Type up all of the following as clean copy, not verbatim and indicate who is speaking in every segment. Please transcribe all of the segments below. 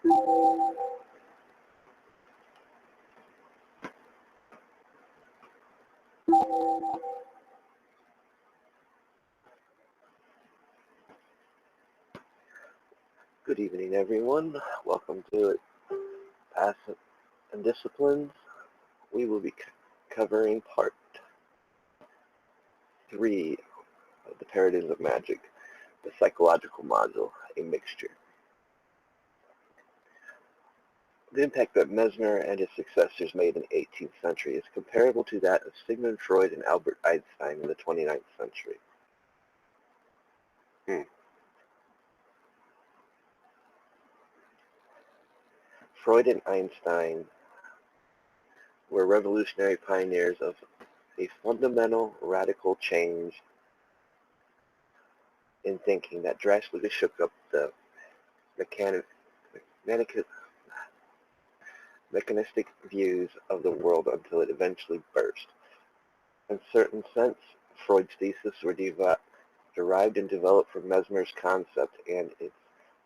Speaker 1: Good evening, everyone. Welcome to Passive and Disciplines. We will be covering part 3 of the Paradigms of Magic, the psychological module, a mixture. The impact that Mesmer and his successors made in the 18th century is comparable to that of Sigmund Freud and Albert Einstein in the 29th century. Freud and Einstein were revolutionary pioneers of a fundamental, radical change in thinking that drastically shook up the mechanistic views of the world until it eventually burst. In a certain sense, Freud's thesis were derived and developed from Mesmer's concept, and it's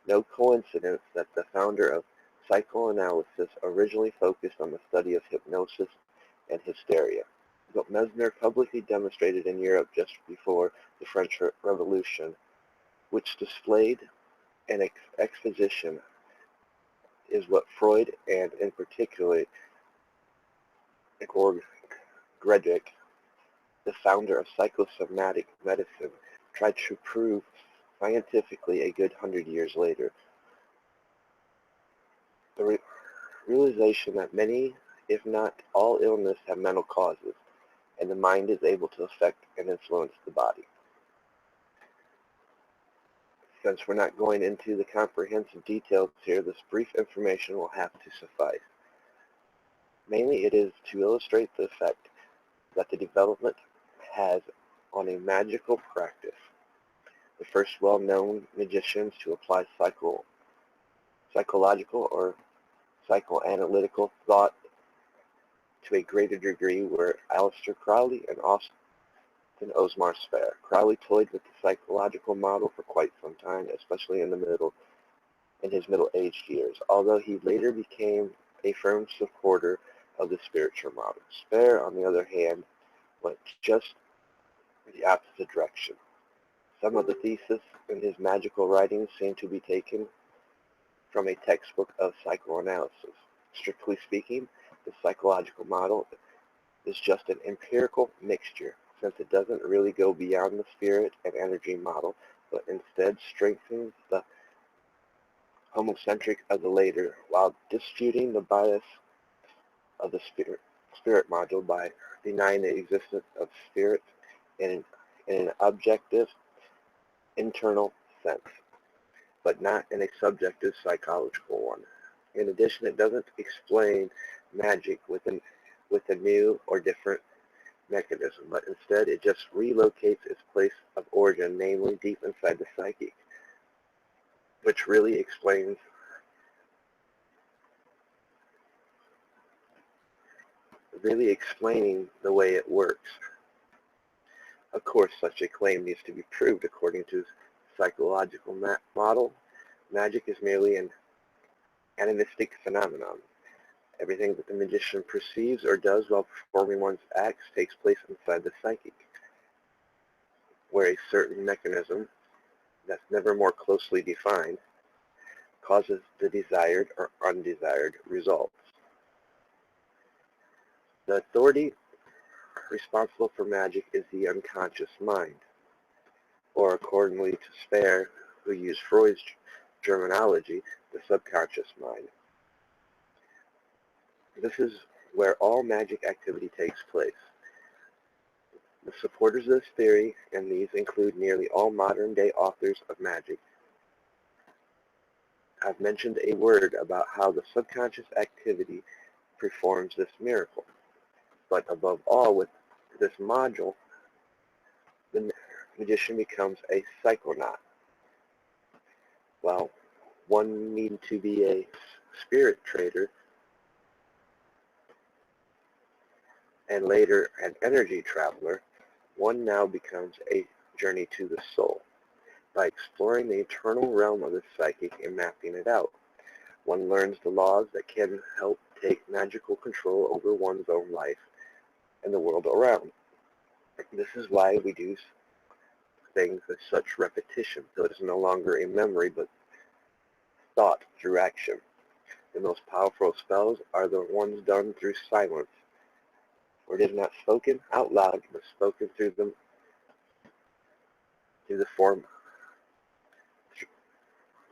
Speaker 1: no coincidence that the founder of psychoanalysis originally focused on the study of hypnosis and hysteria. What Mesmer publicly demonstrated in Europe just before the French Revolution, which displayed an exposition, is what Freud and in particular Gredrick, the founder of psychosomatic medicine, tried to prove scientifically a good 100 years later. The realization that many, if not all illness, have mental causes, and the mind is able to affect and influence the body. Since we're not going into the comprehensive details here, this brief information will have to suffice. Mainly it is to illustrate the effect that the development has on a magical practice. The first well-known magicians to apply psychological or psychoanalytical thought to a greater degree were Aleister Crowley and Osman. Crowley toyed with the psychological model for quite some time, especially in his middle-aged years, although he later became a firm supporter of the spiritual model. Spare, on the other hand, went just the opposite direction. Some of the theses in his magical writings seem to be taken from a textbook of psychoanalysis. Strictly speaking, the psychological model is just an empirical mixture, since it doesn't really go beyond the spirit and energy model, but instead strengthens the homocentric of the later, while disputing the bias of the spirit module by denying the existence of spirit in an objective, internal sense, but not in a subjective psychological one. In addition, it doesn't explain magic with a new or different mechanism, but instead it just relocates its place of origin, namely deep inside the psyche, which really explains explaining the way it works. Of course, such a claim needs to be proved according to psychological model. Magic is merely an animistic phenomenon. Everything that the magician perceives or does while performing one's acts takes place inside the psyche, where a certain mechanism that's never more closely defined causes the desired or undesired results. The authority responsible for magic is the unconscious mind, or accordingly to Spare, who used Freud's terminology, the subconscious mind. This is where all magic activity takes place. The supporters of this theory, and these include nearly all modern-day authors of magic, have mentioned a word about how the subconscious activity performs this miracle. But above all, with this module, the magician becomes a psychonaut. While one needed to be a spirit trader and later an energy traveler, one now becomes a journey to the soul by exploring the eternal realm of the psychic and mapping it out. One learns the laws that can help take magical control over one's own life and the world around. This is why we do things with such repetition, so it is no longer a memory but thought through action. The most powerful spells are the ones done through silence, where it is not spoken out loud, but spoken through the form,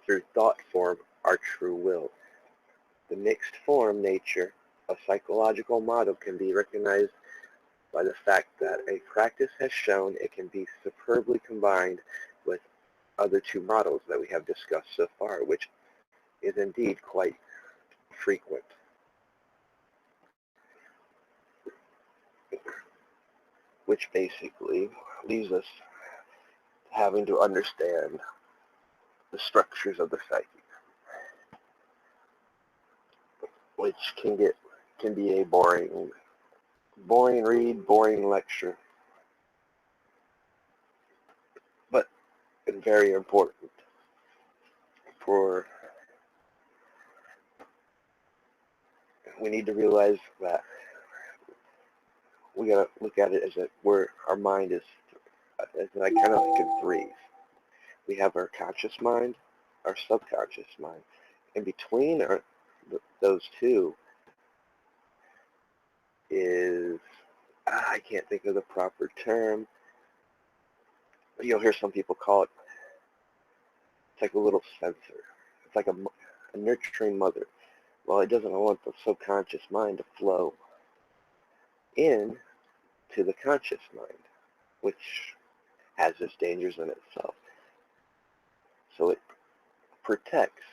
Speaker 1: through thought form, our true will. The mixed form nature of psychological model can be recognized by the fact that a practice has shown it can be superbly combined with other two models that we have discussed so far, which is indeed quite frequent. Which basically leaves us having to understand the structures of the psyche, which can be a boring read, boring lecture, but very important for. We need to realize that we gotta look at it as where our mind is, as like kind of like in threes. We have our conscious mind, our subconscious mind. In between those two is, I can't think of the proper term. You'll hear some people call it, it's like a little sensor. It's like a nurturing mother. Well, it doesn't want the subconscious mind to flow in to the conscious mind, which has its dangers in itself. So it protects,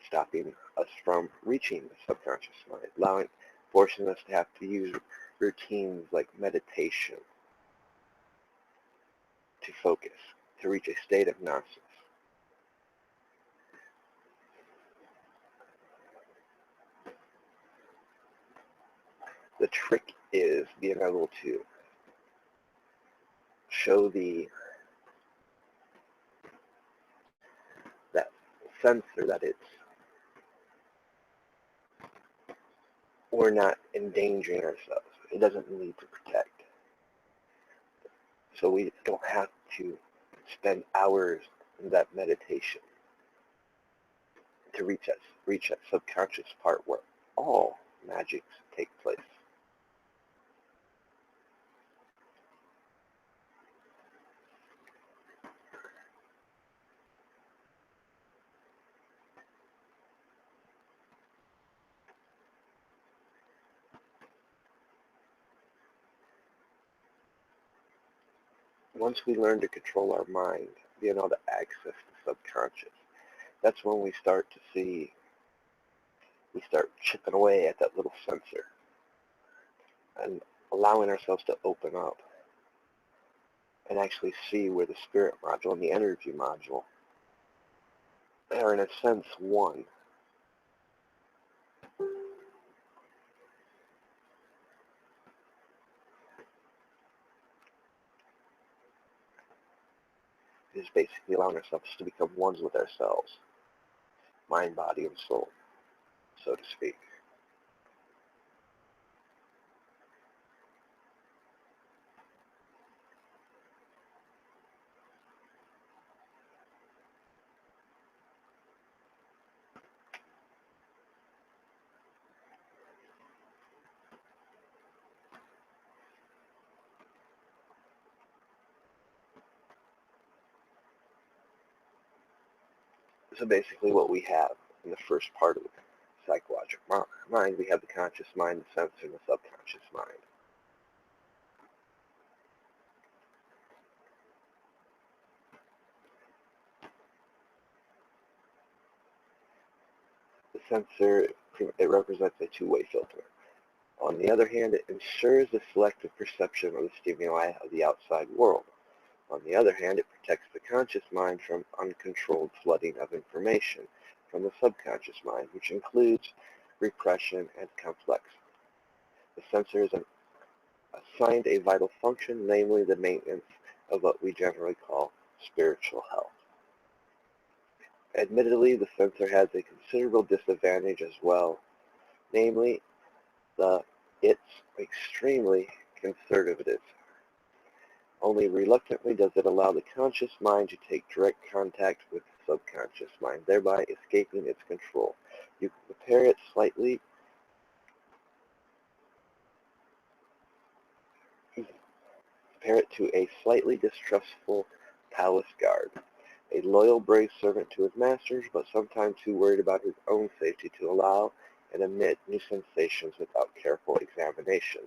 Speaker 1: stopping us from reaching the subconscious mind, forcing us to have to use routines like meditation to focus, to reach a state of gnosis. The trick is being able to show that sensor that we're not endangering ourselves. It doesn't need to protect. So we don't have to spend hours in that meditation to reach that subconscious part where all magics take place. Once we learn to control our mind, being able to access the subconscious, that's when we start chipping away at that little sensor and allowing ourselves to open up and actually see where the spirit module and the energy module are, in a sense, one. It is basically allowing ourselves to become ones with ourselves, mind, body, and soul, so to speak. So basically what we have in the first part of the psychological mind, we have the conscious mind, the sensor, and the subconscious mind. The sensor, it represents a two-way filter. On the other hand, it ensures the selective perception of the stimuli of the outside world. On the other hand, it protects the conscious mind from uncontrolled flooding of information from the subconscious mind, which includes repression and complex. The sensor is assigned a vital function, namely the maintenance of what we generally call spiritual health. Admittedly, the censor has a considerable disadvantage as well, namely, it's extremely conservative. Only reluctantly does it allow the conscious mind to take direct contact with the subconscious mind, thereby escaping its control. You can compare it to a slightly distrustful palace guard, a loyal, brave servant to his masters, but sometimes too worried about his own safety to allow and emit new sensations without careful examination.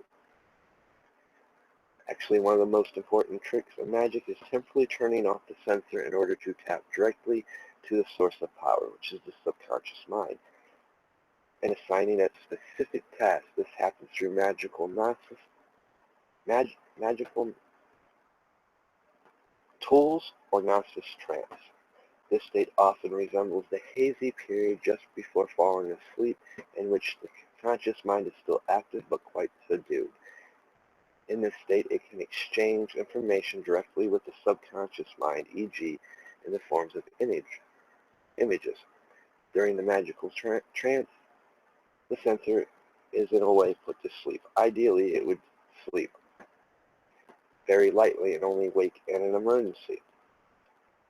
Speaker 1: Actually, one of the most important tricks of magic is temporarily turning off the sensor in order to tap directly to the source of power, which is the subconscious mind, and assigning it specific tasks. This happens through magical tools or gnosis trance. This state often resembles the hazy period just before falling asleep, in which the conscious mind is still active but quite subdued. In this state, it can exchange information directly with the subconscious mind, e.g., in the forms of images. During the magical trance, the sensor is in a way put to sleep. Ideally, it would sleep very lightly and only wake in an emergency.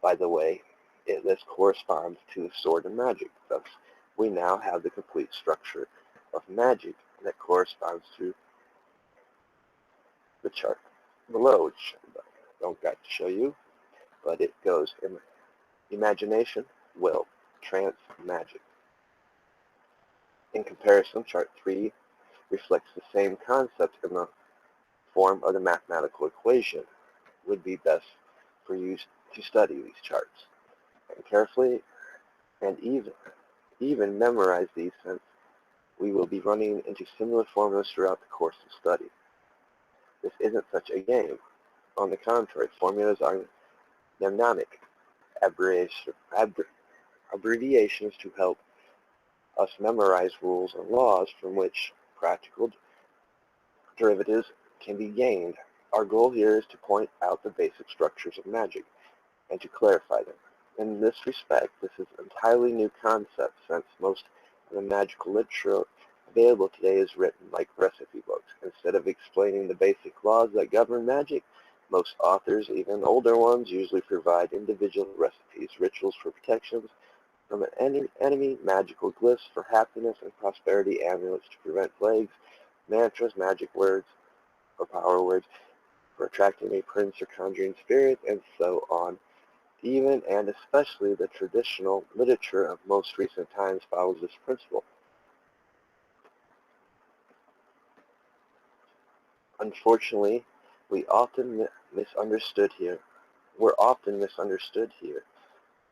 Speaker 1: By the way, this corresponds to the sword of magic. Thus, we now have the complete structure of magic that corresponds to the chart below, which I don't got to show you, but it goes in imagination, will, trance, magic. In comparison, chart 3 reflects the same concept in the form of the mathematical equation. It would be best for you to study these charts and carefully and even memorize these, since we will be running into similar formulas throughout the course of study. This isn't such a game. On the contrary, formulas are mnemonic abbreviations to help us memorize rules and laws from which practical derivatives can be gained. Our goal here is to point out the basic structures of magic and to clarify them. In this respect, this is an entirely new concept, since most of the magical literature available today is written like recipe books. Instead of explaining the basic laws that govern magic, most authors, even older ones, usually provide individual recipes, rituals for protections from an enemy, magical glyphs for happiness and prosperity, amulets to prevent plagues, mantras, magic words, or power words for attracting a prince or conjuring spirits, and so on. Even and especially the traditional literature of most recent times follows this principle. Unfortunately, we're often misunderstood here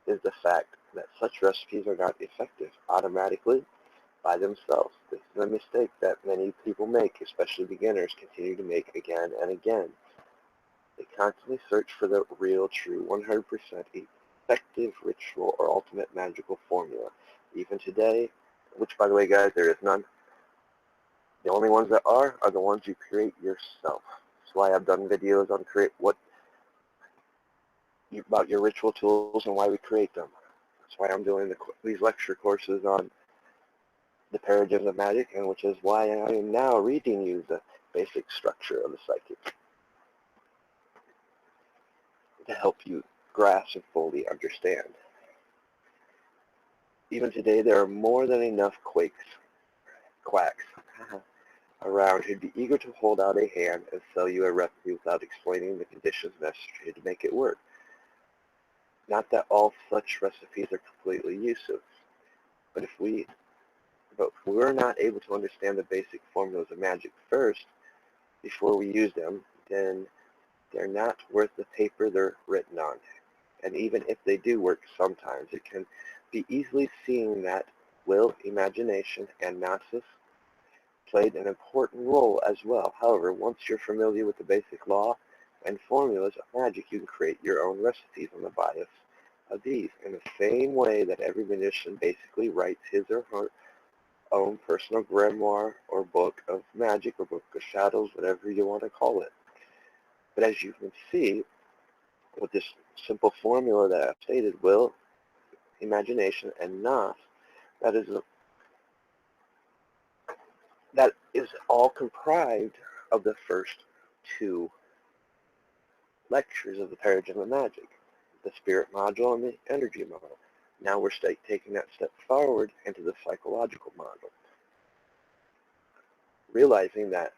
Speaker 1: is the fact that such recipes are not effective automatically by themselves. This is a mistake that many people make, especially beginners, continue to make again and again. They constantly search for the real, true, 100% effective ritual or ultimate magical formula. Even today, which, by the way, guys, there is none. The only ones that are the ones you create yourself. That's why I've done videos on about your ritual tools and why we create them. That's why I'm doing these lecture courses on the paradigms of magic, and which is why I am now reading you the basic structure of the psychic to help you grasp and fully understand. Even today, there are more than enough quacks around who'd be eager to hold out a hand and sell you a recipe without explaining the conditions necessary to make it work. Not that all such recipes are completely useless, but if we're not able to understand the basic formulas of magic first before we use them, then they're not worth the paper they're written on. And even if they do work sometimes, it can be easily seen that will, imagination, and gnosis played an important role as well. However, once you're familiar with the basic law and formulas of magic, you can create your own recipes on the bias of these, in the same way that every magician basically writes his or her own personal grimoire or book of magic or book of shadows, whatever you want to call it. But as you can see, with this simple formula that I've stated, will, imagination, and nos, that is all comprised of the first two lectures of the Paradigm of Magic, the spirit module and the energy model. Now we're taking that step forward into the psychological model, realizing that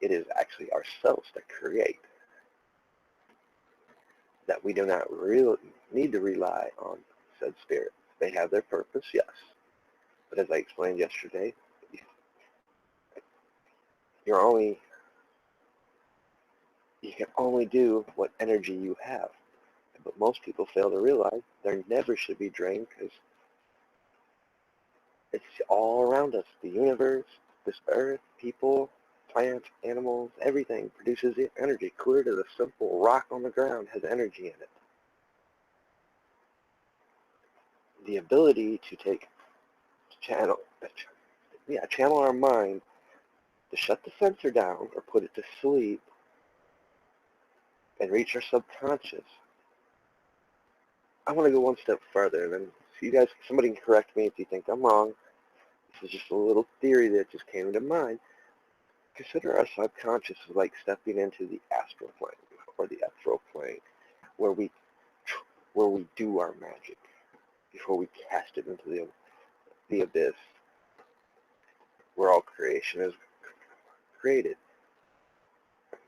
Speaker 1: it is actually ourselves that create, that we do not really need to rely on said spirits. They have their purpose, yes, but as I explained yesterday, you can only do what energy you have. But most people fail to realize there never should be drained, because it's all around us. The universe, this earth, people, plants, animals, everything produces energy. Clear to the simple rock on the ground has energy in it. The ability to channel our mind to shut the sensor down or put it to sleep and reach our subconscious. I want to go one step further, and then somebody can correct me if you think I'm wrong. This is just a little theory that just came to mind. Consider our subconscious as like stepping into the astral plane or the ethereal plane, where we do our magic before we cast it into the abyss, where all creation is created.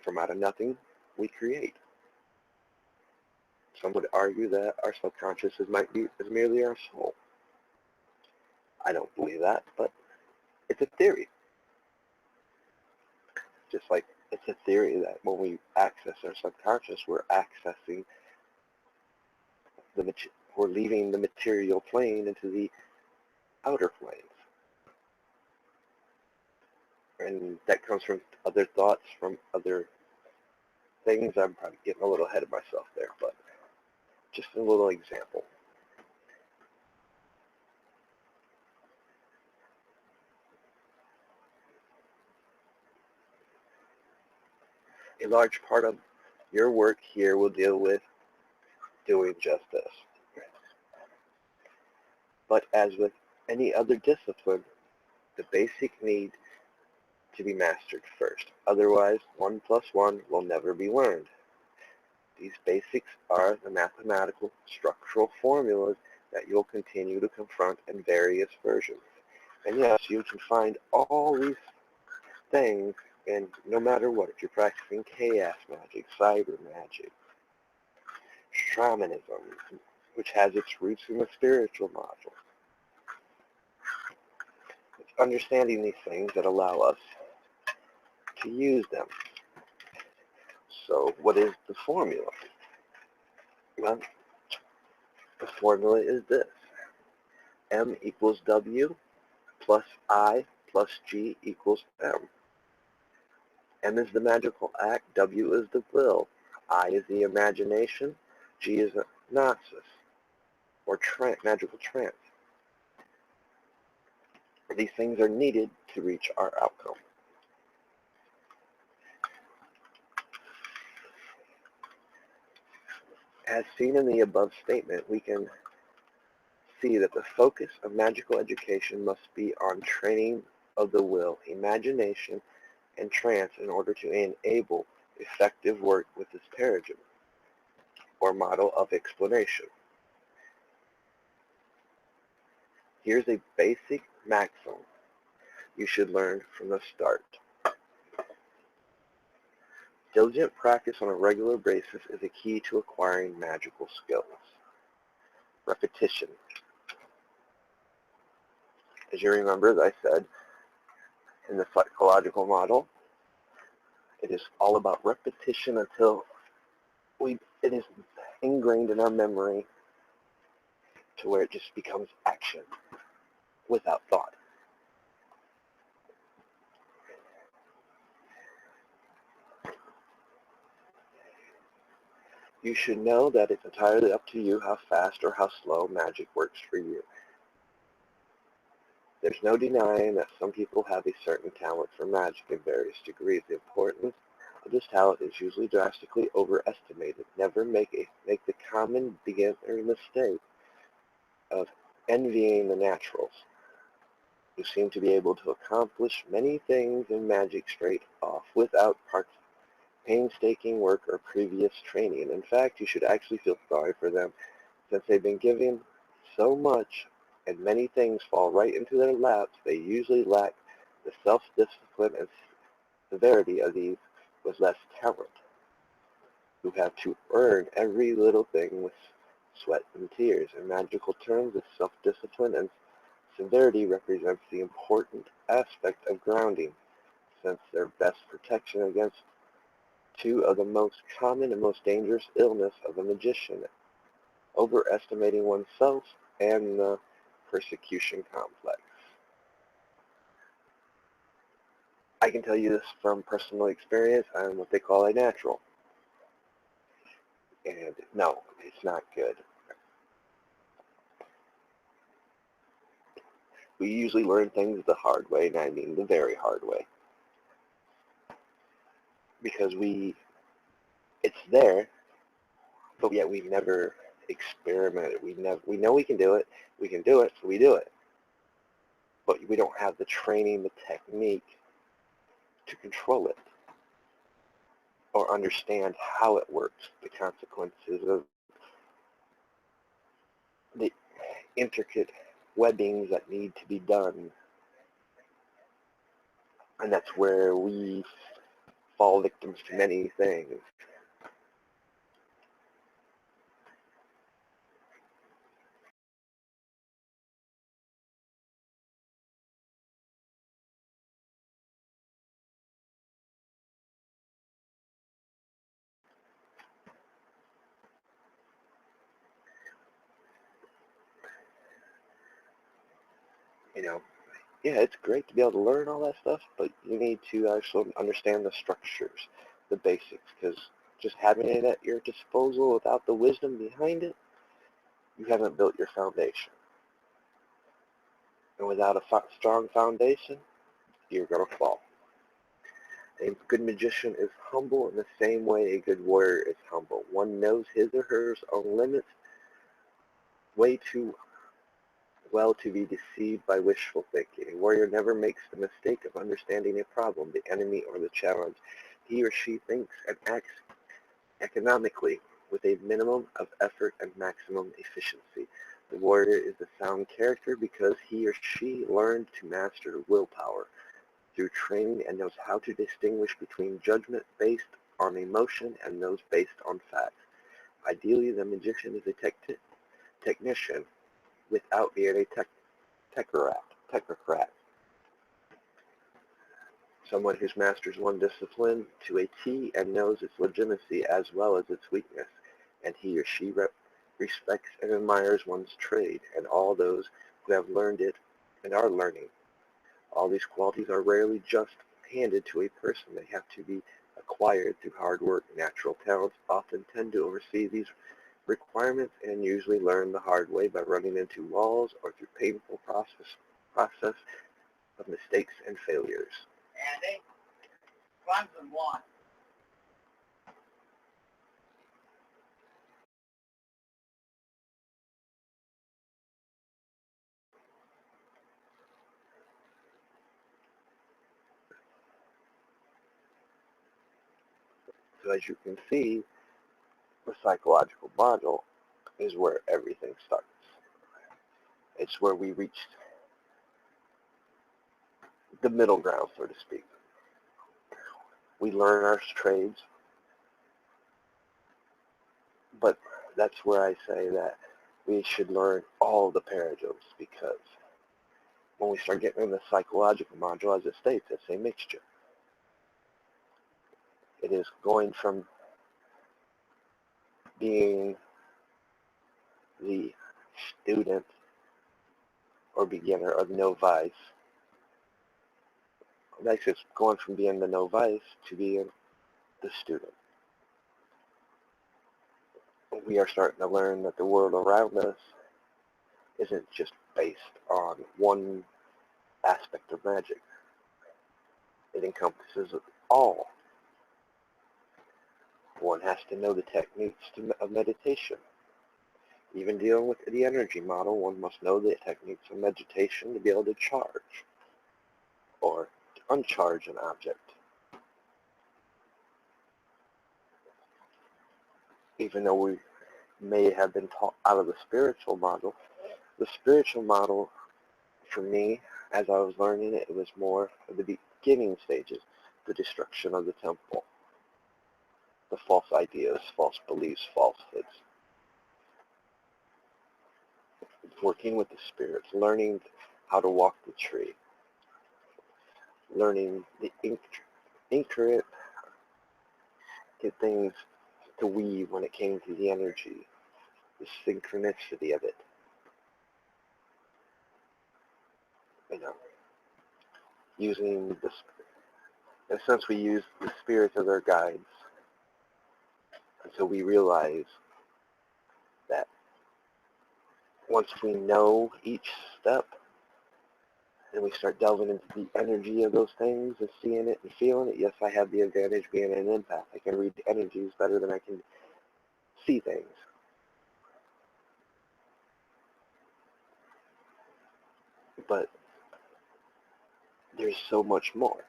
Speaker 1: From out of nothing, we create. Some would argue that our subconscious is merely our soul. I don't believe that, but it's a theory. Just like it's a theory that when we access our subconscious, we're leaving the material plane into the outer planes. And that comes from other thoughts, from other things. I'm probably getting a little ahead of myself there, but just a little example. A large part of your work here will deal with doing just this. But as with any other discipline, the basic need to be mastered first. Otherwise, 1 plus 1 will never be learned. These basics are the mathematical structural formulas that you'll continue to confront in various versions. And yes, you can find all these things in no matter what. If you're practicing chaos magic, cyber magic, shamanism, which has its roots in the spiritual module. It's understanding these things that allow us to use them. So what is the formula? Well, the formula is this. M equals W plus I plus G equals M. M is the magical act, W is the will, I is the imagination, G is a gnosis, or magical trance. These things are needed to reach our outcome. As seen in the above statement, we can see that the focus of magical education must be on training of the will, imagination, and trance in order to enable effective work with this paradigm, or model of explanation. Here's a basic maxim you should learn from the start. Diligent practice on a regular basis is a key to acquiring magical skills. Repetition. As you remember, as I said, in the psychological model, it is all about repetition until it is ingrained in our memory to where it just becomes action without thought. You should know that it's entirely up to you how fast or how slow magic works for you. There's no denying that some people have a certain talent for magic in various degrees. The importance of this talent is usually drastically overestimated. Never make the common beginner mistake of envying the naturals, who seem to be able to accomplish many things in magic straight off without painstaking work or previous training. In fact, you should actually feel sorry for them, since they've been given so much and many things fall right into their laps. They usually lack the self-discipline and severity of these with less talent, who have to earn every little thing with sweat and tears. In magical terms, this self-discipline and severity represents the important aspect of grounding, since their best protection against two of the most common and most dangerous illness of a magician: overestimating oneself and the persecution complex. I can tell you this from personal experience. I'm what they call a natural. And no, it's not good. We usually learn things the hard way, and I mean the very hard way. Because it's there, but yet we've never experimented. We know we can do it, so we do it. But we don't have the training, the technique to control it or understand how it works, the consequences of the intricate webbings that need to be done. And that's where we fall victims to many things. You know, yeah, it's great to be able to learn all that stuff, but you need to actually understand the structures, the basics, because just having it at your disposal without the wisdom behind it, you haven't built your foundation. And without a strong foundation, you're going to fall. A good magician is humble in the same way a good warrior is humble. One knows his or her own limits way too well to be deceived by wishful thinking. A warrior never makes the mistake of understanding a problem, the enemy, or the challenge. He or she thinks and acts economically with a minimum of effort and maximum efficiency. The warrior is a sound character because he or she learned to master willpower through training and knows how to distinguish between judgment based on emotion and those based on facts. Ideally, the magician is a technician without being a technocrat. Someone who masters one discipline to a T and knows its legitimacy as well as its weakness, and he or she respects and admires one's trade and all those who have learned it and are learning. All these qualities are rarely just handed to a person. They have to be acquired through hard work. Natural talents often tend to oversee these requirements and usually learn the hard way by running into walls or through painful process of mistakes and failures.
Speaker 2: Andy, Clemson won.
Speaker 1: So as you can see, the psychological module is where everything starts. It's where we reach the middle ground, so to speak. We learn our trades, but that's where I say that we should learn all the paradigms, because when we start getting in the psychological module, as it states, it's a mixture. It is going from being the student or beginner or novice. Next, it's going from being the novice to being the student. We are starting to learn that the world around us isn't just based on one aspect of magic. It encompasses all. One has to know the techniques of meditation. Even dealing with the energy model, one must know the techniques of meditation to be able to charge or to uncharge an object. Even though we may have been taught out of the spiritual model for me, as I was learning it, it was more of the beginning stages, the destruction of the temple, the false ideas, false beliefs, falsehoods, working with the spirits, learning how to walk the tree, learning the intricate things to weave when it came to the energy, the synchronicity of it. Using the, in a sense, we use the spirits as our guides until we realize that once we know each step and we start delving into the energy of those things and seeing it and feeling it, yes, I have the advantage being an empath. I can read energies better than I can see things. But there's so much more.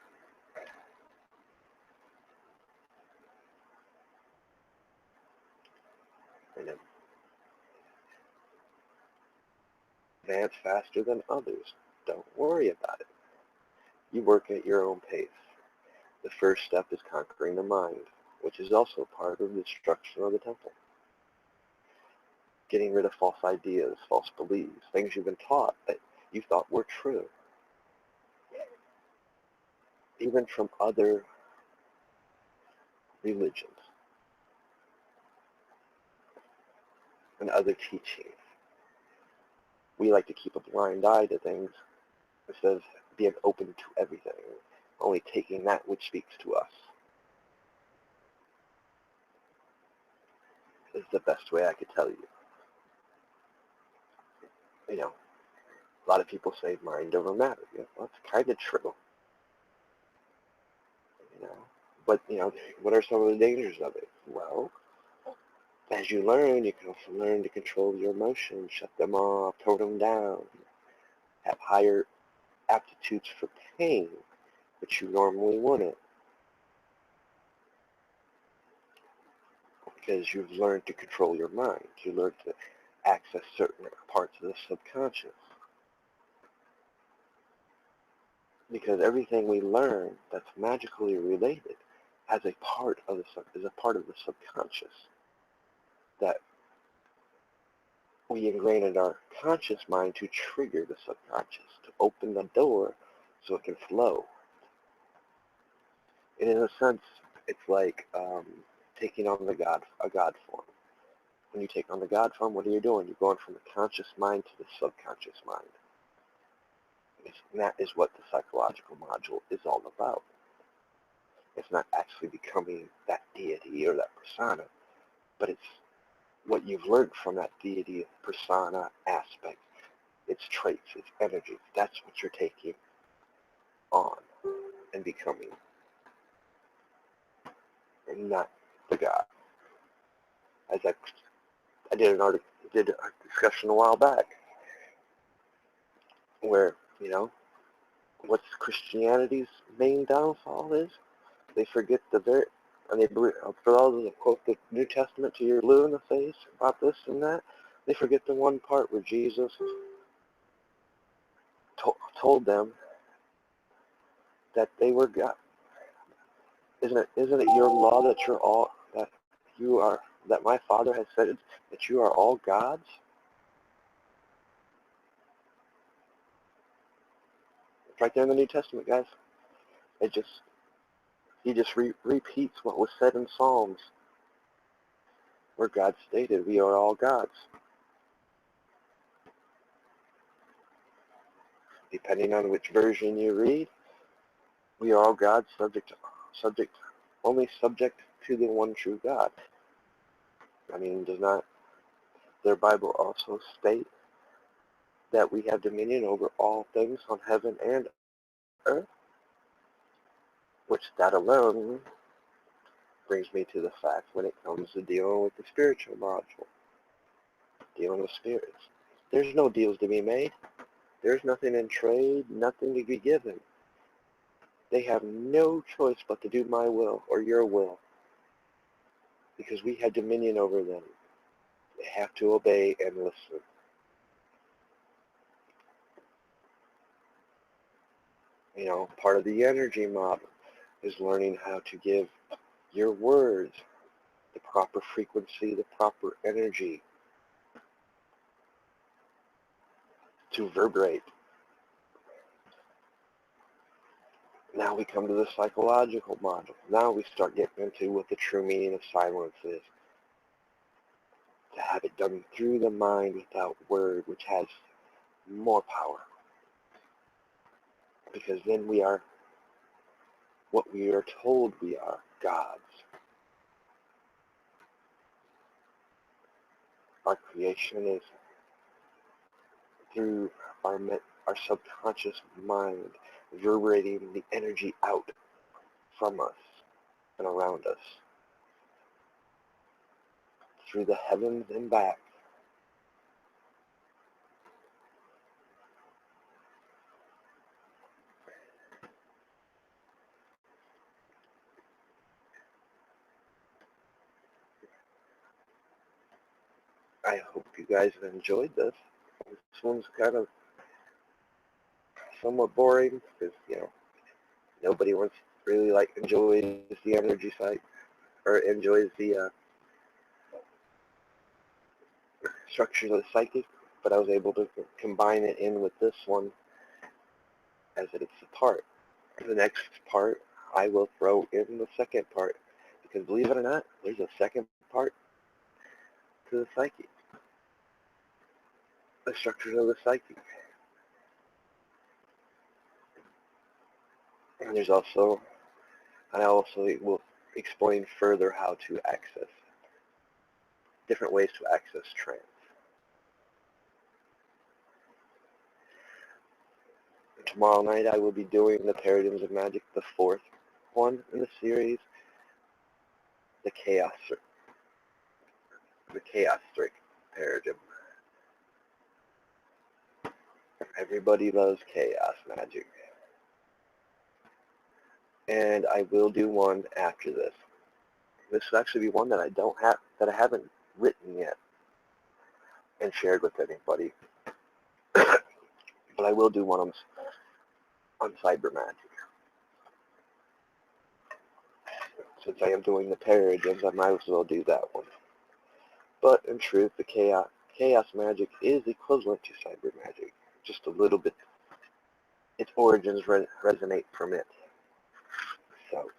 Speaker 1: And advance faster than others. Don't worry about it. You work at your own pace. The first step is conquering the mind, which is also part of the destruction of the temple. Getting rid of false ideas, false beliefs, things you've been taught that you thought were true. Even from other religions and other teachings. We like to keep a blind eye to things instead of being open to everything, only taking that which speaks to us. Is the best way I could tell you. A lot of people say mind over matter. Well, that's kind of true. But, what are some of the dangers of it? Well, as you learn, you can also learn to control your emotions, shut them off, tone them down, have higher aptitudes for pain, which you normally wouldn't. Because you've learned to control your mind. You learn to access certain parts of the subconscious. Because everything we learn that's magically related is a part of the subconscious that we ingrain in our conscious mind to trigger the subconscious, to open the door so it can flow. And in a sense, it's like taking on a God form. When you take on the God form, what are you doing? You're going from the conscious mind to the subconscious mind. And that is what the psychological module is all about. It's not actually becoming that deity or that persona, but it's what you've learned from that deity, persona aspect, its traits, its energy. That's what you're taking on and becoming, and not the God. As I did a discussion a while back where, what's Christianity's main downfall is? They forget and they believe, for those that quote the New Testament to your blue in the face about this and that, they forget the one part where Jesus told them that they were God. Isn't it your law that my Father has said that you are all gods? It's right there in the New Testament, guys. He just repeats what was said in Psalms, where God stated, we are all gods. Depending on which version you read, we are all gods, only subject to the one true God. Does not their Bible also state that we have dominion over all things on heaven and earth? Which that alone brings me to the fact when it comes to dealing with the spiritual module. dealing with spirits. There's no deals to be made. There's nothing in trade, nothing to be given. They have no choice but to do my will or your will, because we have dominion over them. They have to obey and listen. You know, part of the energy model is learning how to give your words the proper frequency, the proper energy to vibrate. Now we come to the psychological model. Now we start getting into what the true meaning of silence is. To have it done through the mind without word, which has more power. Because then we are what we are told we are, gods. Our creation is through our subconscious mind, vibrating the energy out from us and around us, through the heavens and back. I hope you guys have enjoyed this. This one's kind of somewhat boring because, you know, nobody wants really enjoys the energy side or enjoys the structures of the psychic, but I was able to combine it in with this one as it's a part. The next part I will throw in the second part, because believe it or not, there's a second part to the psychic, the structures of the psychic. And I also will explain further how to access, different ways to access trance. Tomorrow night I will be doing the Paradigms of Magic, the fourth one in the series, the Chaos Trick Paradigm. Everybody loves chaos magic. And I will do one after this. This will actually be one that I haven't written yet and shared with anybody. But I will do one on cyber magic. Since I am doing the Paradigms, I might as well do that one. But in truth, the chaos magic is equivalent to cyber magic, just a little bit. Its origins resonate from it. So,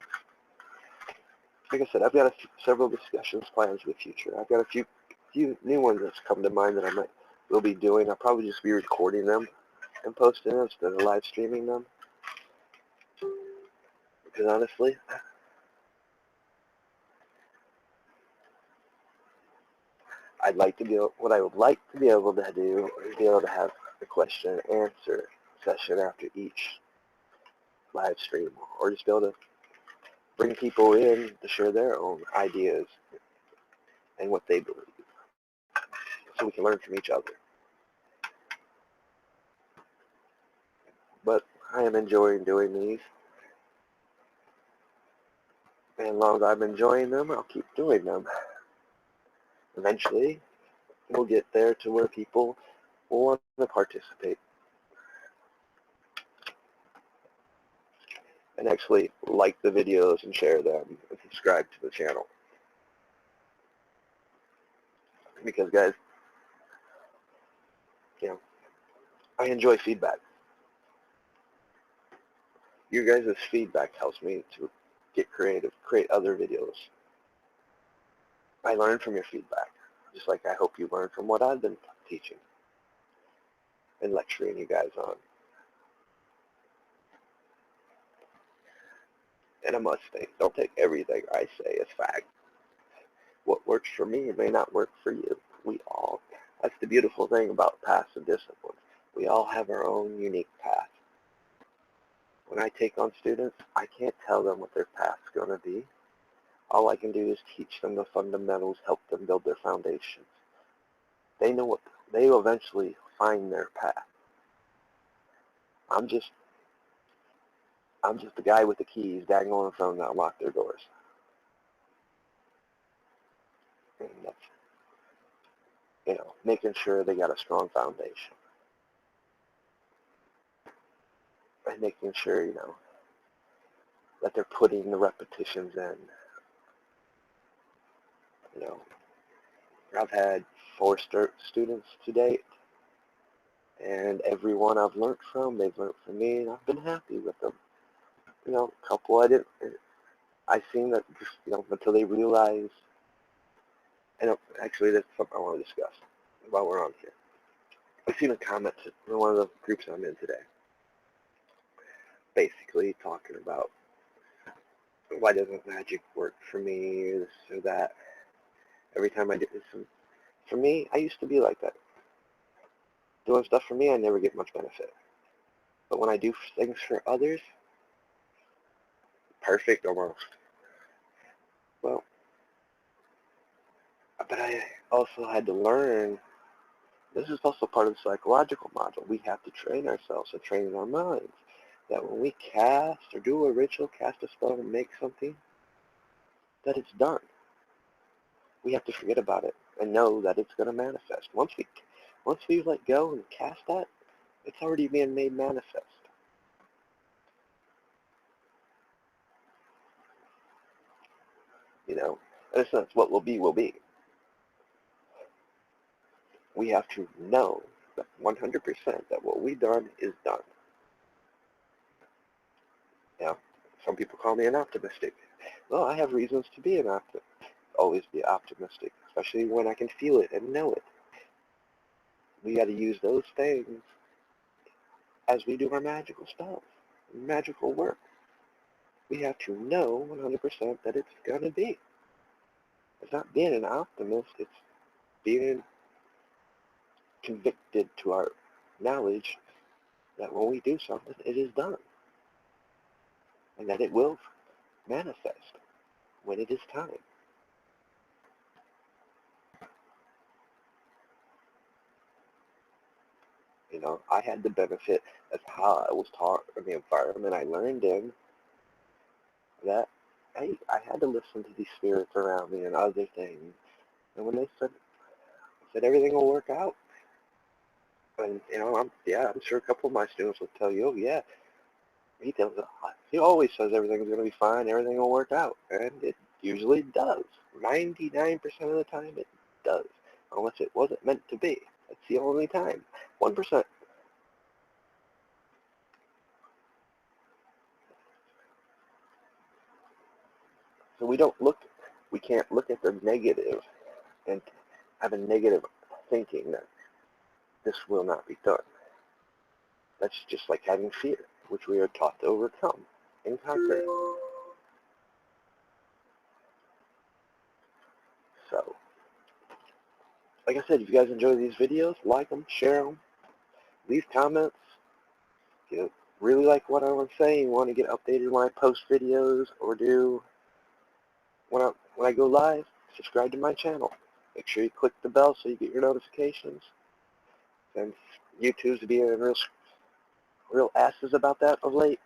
Speaker 1: like I said, I've got several discussions planned for the future. I've got a few new ones that's come to mind that I will be doing. I'll probably just be recording them and posting them instead of live streaming them. Because honestly, what I would like to be able to do is be able to have a question and answer session after each live stream, or just be able to bring people in to share their own ideas and what they believe, so we can learn from each other. But I am enjoying doing these, and as long as I'm enjoying them, I'll keep doing them. Eventually, we'll get there to where people will want to participate and actually like the videos and share them and subscribe to the channel. Because guys, you know, I enjoy feedback. Your guys' feedback helps me to get creative, create other videos. I learn from your feedback, just like I hope you learn from what I've been teaching and lecturing you guys on. And I must say, don't take everything I say as fact. What works for me may not work for you. That's the beautiful thing about paths and disciplines. We all have our own unique path. When I take on students, I can't tell them what their path's going to be. All I can do is teach them the fundamentals, help them build their foundations. They know what, they will eventually find their path. I'm just the guy with the keys dangling in front of them that unlock their doors. And that's, making sure they got a strong foundation. And making sure, that they're putting the repetitions in. I've had 4 students to date, and every one I've learned from, they've learned from me, and I've been happy with them. A couple I've seen that just, until they realize, and actually that's something I want to discuss while we're on here. I've seen a comment in one of the groups I'm in today, basically talking about why doesn't magic work for me, or this or that. Every time I do this, for me, I used to be like that. Doing stuff for me, I never get much benefit. But when I do things for others, perfect almost. Well, but I also had to learn, this is also part of the psychological module. We have to train ourselves and train our minds that when we cast or do a ritual, cast a spell, and make something, that it's done. We have to forget about it and know that it's going to manifest. Once we let go and cast that, it's already being made manifest. In a sense, what will be, will be. We have to know that 100% that what we've done is done. Now, some people call me an optimistic. Well, I have reasons to be always be optimistic, especially when I can feel it and know it. We got to use those things as we do our magical spells, magical work. We have to know 100% that it's going to be. It's not being an optimist, it's being convicted to our knowledge that when we do something, it is done. And that it will manifest when it is time. I had the benefit of how I was taught in the environment I learned in, that, hey, I had to listen to these spirits around me and other things. And when they said everything will work out, and I'm sure a couple of my students will tell you, oh yeah, he always says everything's going to be fine, everything will work out, and it usually does. 99% of the time it does, unless it wasn't meant to be. That's the only time. 1%. So we can't look at the negative and have a negative thinking that this will not be done. That's just like having fear, which we are taught to overcome and conquer. So, like I said, if you guys enjoy these videos, like them, share them, leave comments. If you really like what I'm saying, want to get updated when I post videos or do when I go live, subscribe to my channel. Make sure you click the bell so you get your notifications. And YouTube's being real asses about that of late.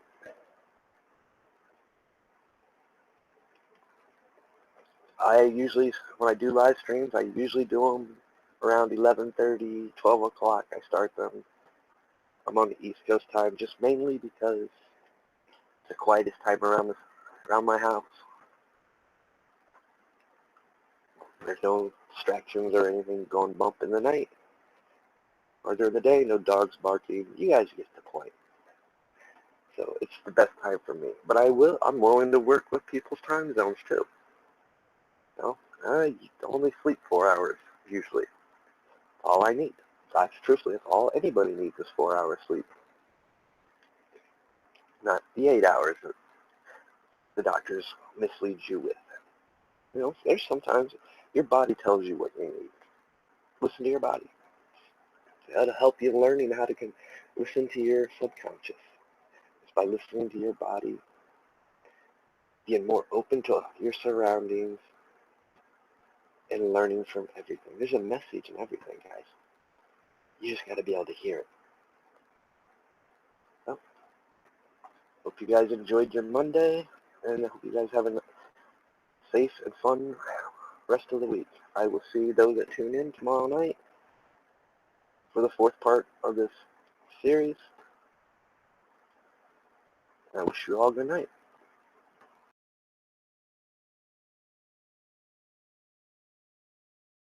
Speaker 1: When I do live streams, I usually do them around 11:30, 12 o'clock. I start them. I'm on the East Coast time, just mainly because it's the quietest time around my house. There's no distractions or anything going bump in the night. Or during the day, no dogs barking. You guys get the point. So it's the best time for me. But I'm willing to work with people's time zones too. I only sleep 4 hours usually. All I need. That's truthfully, all anybody needs is 4 hours sleep. Not the 8 hours that the doctors mislead you with. There's sometimes your body tells you what you need. Listen to your body. That'll help you learning how to listen to your subconscious. It's by listening to your body, being more open to your surroundings, and learning from everything. There's a message in everything, guys. You just got to be able to hear it. Well, hope you guys enjoyed your Monday, and I hope you guys have a safe and fun rest of the week. I will see those that tune in tomorrow night for the fourth part of this series. I wish you all good night.